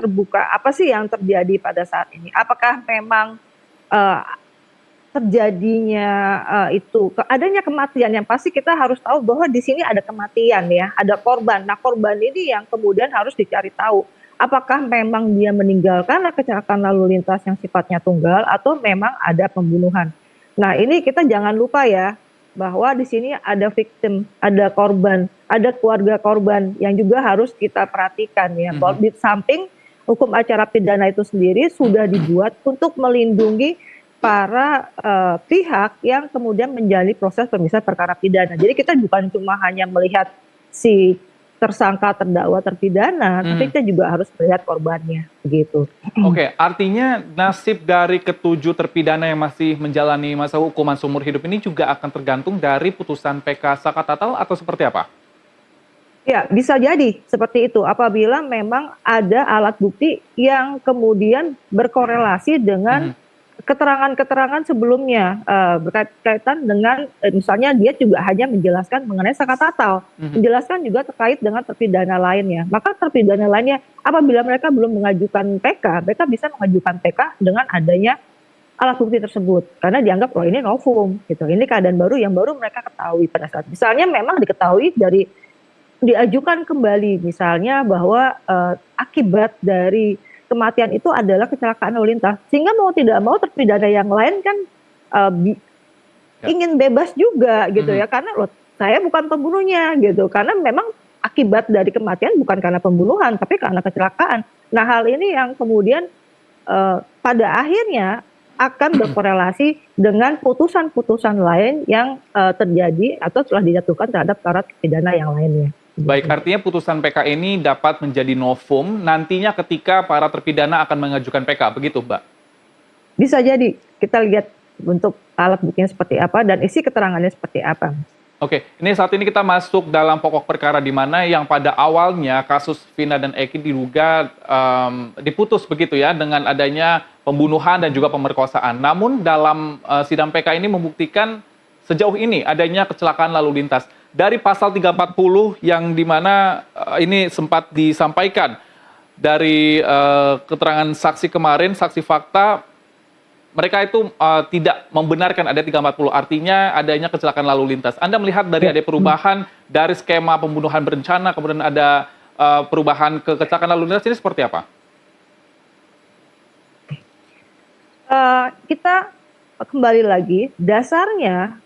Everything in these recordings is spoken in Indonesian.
terbuka, apa sih yang terjadi pada saat ini? Apakah memang, eee, terjadinya, adanya kematian yang pasti kita harus tahu bahwa di sini ada kematian ya, ada korban. Nah, korban ini yang kemudian harus dicari tahu, apakah memang dia meninggal karena kecelakaan lalu lintas yang sifatnya tunggal atau memang ada pembunuhan. Nah, ini kita jangan lupa ya, bahwa di sini ada victim, ada korban, ada keluarga korban yang juga harus kita perhatikan ya. Bahwa Mhm. di samping hukum acara pidana itu sendiri sudah dibuat untuk melindungi para, pihak yang kemudian menjalani proses pemisahan perkara pidana. Jadi kita bukan cuma hanya melihat si tersangka, terdakwa, terpidana, tapi Mhm. kita juga harus melihat korbannya, begitu. Oke, artinya nasib dari ketujuh terpidana yang masih menjalani masa hukuman seumur hidup ini juga akan tergantung dari putusan PK Sakatatal atau seperti apa? Ya, bisa jadi seperti itu apabila memang ada alat bukti yang kemudian berkorelasi dengan Mhm. keterangan-keterangan sebelumnya, berkaitan dengan, misalnya dia juga hanya menjelaskan mengenai Sakatatal, Mhm. menjelaskan juga terkait dengan terpidana lainnya. Maka terpidana lainnya apabila mereka belum mengajukan PK, mereka bisa mengajukan PK dengan adanya alat bukti tersebut, karena dianggap, "Oh, ini novum," gitu, ini keadaan baru yang baru mereka ketahui pada saat misalnya memang diketahui dari diajukan kembali misalnya bahwa, akibat dari kematian itu adalah kecelakaan lalu lintas, sehingga mau tidak mau terpidana yang lain kan, eee, bi Ya. ingin bebas juga gitu Mhm. ya, karena, "Loh, saya bukan pembunuhnya," gitu, karena memang akibat dari kematian bukan karena pembunuhan, tapi karena kecelakaan. Nah, hal ini yang kemudian, pada akhirnya akan berkorelasi dengan putusan-putusan lain yang, terjadi atau telah dijatuhkan terhadap para terpidana yang lainnya, Baik, gitu. artinya putusan PK ini dapat menjadi novum nantinya ketika para terpidana akan mengajukan PK, begitu, Mbak? Bisa jadi, kita lihat bentuk alat buktinya seperti apa dan isi keterangannya seperti apa. Oke, ini saat ini kita masuk dalam pokok perkara di mana yang pada awalnya kasus Vina dan Eki diduga diputus begitu ya dengan adanya pembunuhan dan juga pemerkosaan. Namun dalam sidang PK ini membuktikan sejauh ini adanya kecelakaan lalu lintas. Dari pasal 340 yang di mana ini sempat disampaikan dari keterangan saksi kemarin, saksi fakta mereka itu tidak membenarkan ada 340, artinya adanya kecelakaan lalu lintas. Anda melihat dari Ya, ada perubahan dari skema pembunuhan berencana, kemudian ada perubahan ke kecelakaan lalu lintas ini seperti apa? kita kembali lagi, dasarnya,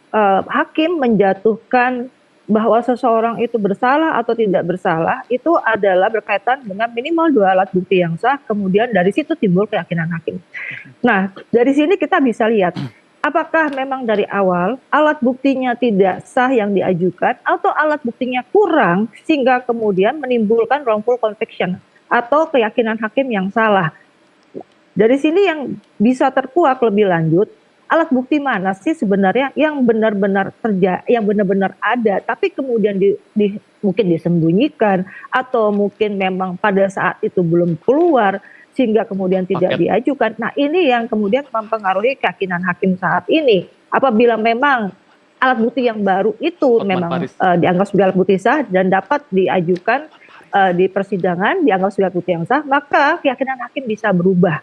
hakim menjatuhkan bahwa seseorang itu bersalah atau tidak bersalah, itu adalah berkaitan dengan minimal 2 alat bukti yang sah, kemudian dari situ timbul keyakinan hakim. Nah, dari sini kita bisa lihat, apakah memang dari awal alat buktinya tidak sah yang diajukan atau alat buktinya kurang sehingga kemudian menimbulkan wrongful conviction atau keyakinan hakim yang salah. Dari sini yang bisa terkuak lebih lanjut, alat bukti mana sih sebenarnya yang benar-benar yang benar-benar ada, tapi kemudian mungkin disembunyikan atau mungkin memang pada saat itu belum keluar sehingga kemudian tidak Paket. diajukan. Nah, ini yang kemudian mempengaruhi keyakinan hakim saat ini. Apabila memang alat bukti yang baru itu Hotman memang, Paris. dianggap sebagai alat bukti sah dan dapat diajukan, di persidangan dianggap sebagai alat bukti yang sah, maka keyakinan hakim bisa berubah.